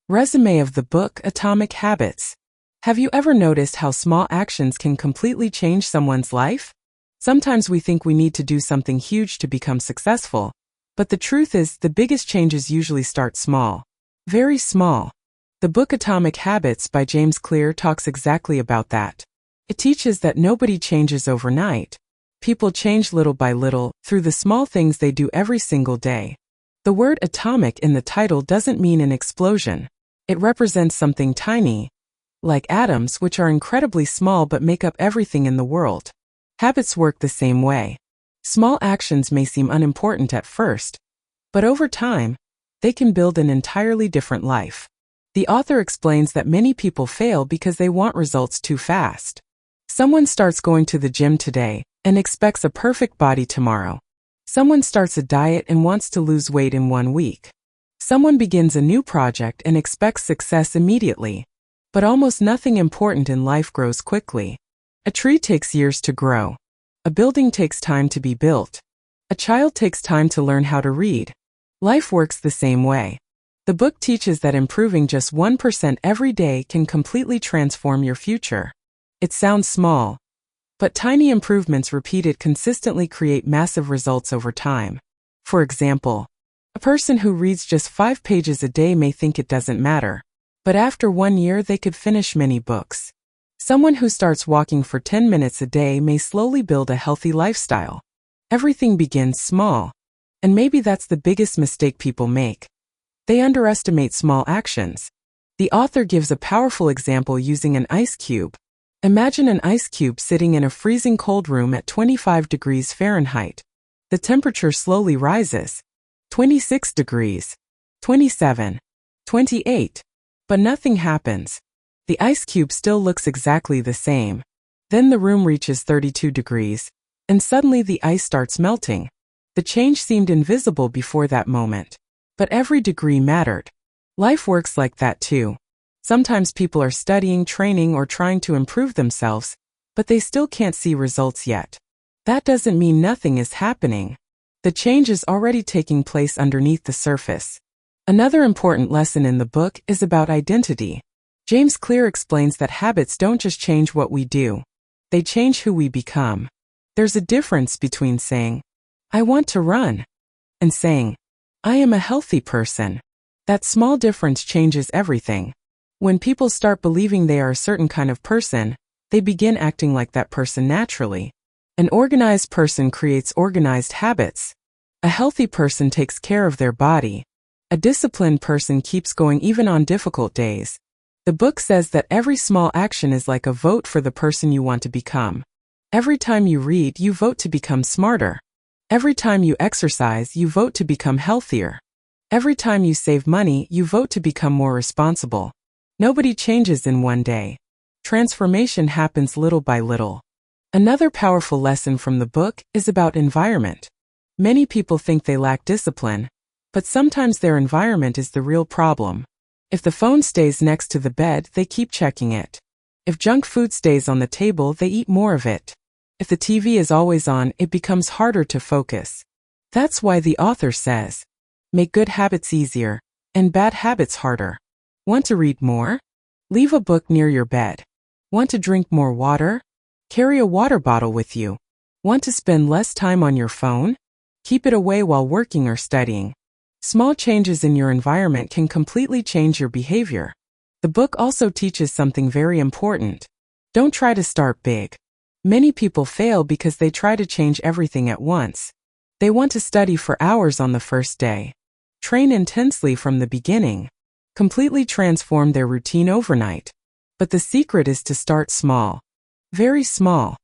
Resume of the book Atomic Habits. Have you ever noticed how small actions can completely change someone's life? Sometimes we think we need to do something huge to become successful, but the truth is the biggest changes usually start small. Very small. The book Atomic Habits by James Clear talks exactly about that. It teaches that nobody changes overnight. People change little by little, through the small things they do every single day. The word atomic in the title doesn't mean an explosion. It represents something tiny, like atoms, which are incredibly small but make up everything in the world. Habits work the same way. Small actions may seem unimportant at first, but over time, they can build an entirely different life. The author explains that many people fail because they want results too fast. Someone starts going to the gym today and expects a perfect body tomorrow. Someone starts a diet and wants to lose weight in 1 week. Someone begins a new project and expects success immediately. But almost nothing important in life grows quickly. A tree takes years to grow. A building takes time to be built. A child takes time to learn how to read. Life works the same way. The book teaches that improving just 1% every day can completely transform your future. It sounds small, but tiny improvements repeated consistently create massive results over time. For example, a person who reads just 5 pages a day may think it doesn't matter, but after 1 year they could finish many books. Someone who starts walking for 10 minutes a day may slowly build a healthy lifestyle. Everything begins small, and maybe that's the biggest mistake people make. They underestimate small actions. The author gives a powerful example using an ice cube. Imagine an ice cube sitting in a freezing cold room at 25 degrees Fahrenheit. The temperature slowly rises. 26 degrees. 27. 28. But nothing happens. The ice cube still looks exactly the same. Then the room reaches 32 degrees, and suddenly the ice starts melting. The change seemed invisible before that moment. But every degree mattered. Life works like that too. Sometimes people are studying, training, or trying to improve themselves, but they still can't see results yet. That doesn't mean nothing is happening. The change is already taking place underneath the surface. Another important lesson in the book is about identity. James Clear explains that habits don't just change what we do. They change who we become. There's a difference between saying, "I want to run," and saying, "I am a healthy person." That small difference changes everything. When people start believing they are a certain kind of person, they begin acting like that person naturally. An organized person creates organized habits. A healthy person takes care of their body. A disciplined person keeps going even on difficult days. The book says that every small action is like a vote for the person you want to become. Every time you read, you vote to become smarter. Every time you exercise, you vote to become healthier. Every time you save money, you vote to become more responsible. Nobody changes in 1 day. Transformation happens little by little. Another powerful lesson from the book is about environment. Many people think they lack discipline, but sometimes their environment is the real problem. If the phone stays next to the bed, they keep checking it. If junk food stays on the table, they eat more of it. If the TV is always on, it becomes harder to focus. That's why the author says, make good habits easier, and bad habits harder. Want to read more? Leave a book near your bed. Want to drink more water? Carry a water bottle with you. Want to spend less time on your phone? Keep it away while working or studying. Small changes in your environment can completely change your behavior. The book also teaches something very important. Don't try to start big. Many people fail because they try to change everything at once. They want to study for hours on the first day. Train intensely from the beginning. Completely transform their routine overnight. But the secret is to start small. Very small.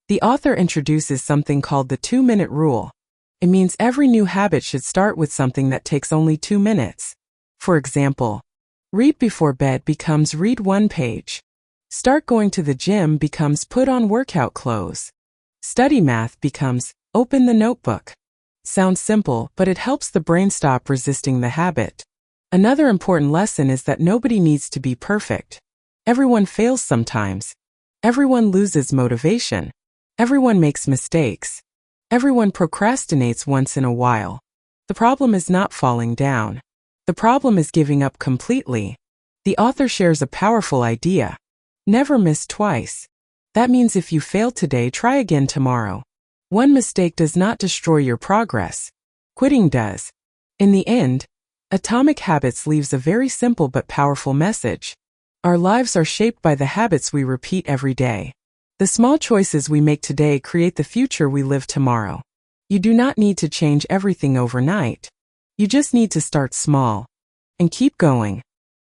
The author introduces something called the 2-minute rule. It means every new habit should start with something that takes only 2 minutes. For example, read before bed becomes read 1 page. Start going to the gym becomes put on workout clothes. Study math becomes open the notebook. Sounds simple, but it helps the brain stop resisting the habit. Another important lesson is that nobody needs to be perfect. Everyone fails sometimes. Everyone loses motivation. Everyone makes mistakes. Everyone procrastinates once in a while. The problem is not falling down. The problem is giving up completely. The author shares a powerful idea. Never miss twice. That means if you fail today, try again tomorrow. One mistake does not destroy your progress. Quitting does. In the end, Atomic Habits leaves a very simple but powerful message. Our lives are shaped by the habits we repeat every day. The small choices we make today create the future we live tomorrow. You do not need to change everything overnight. You just need to start small and keep going.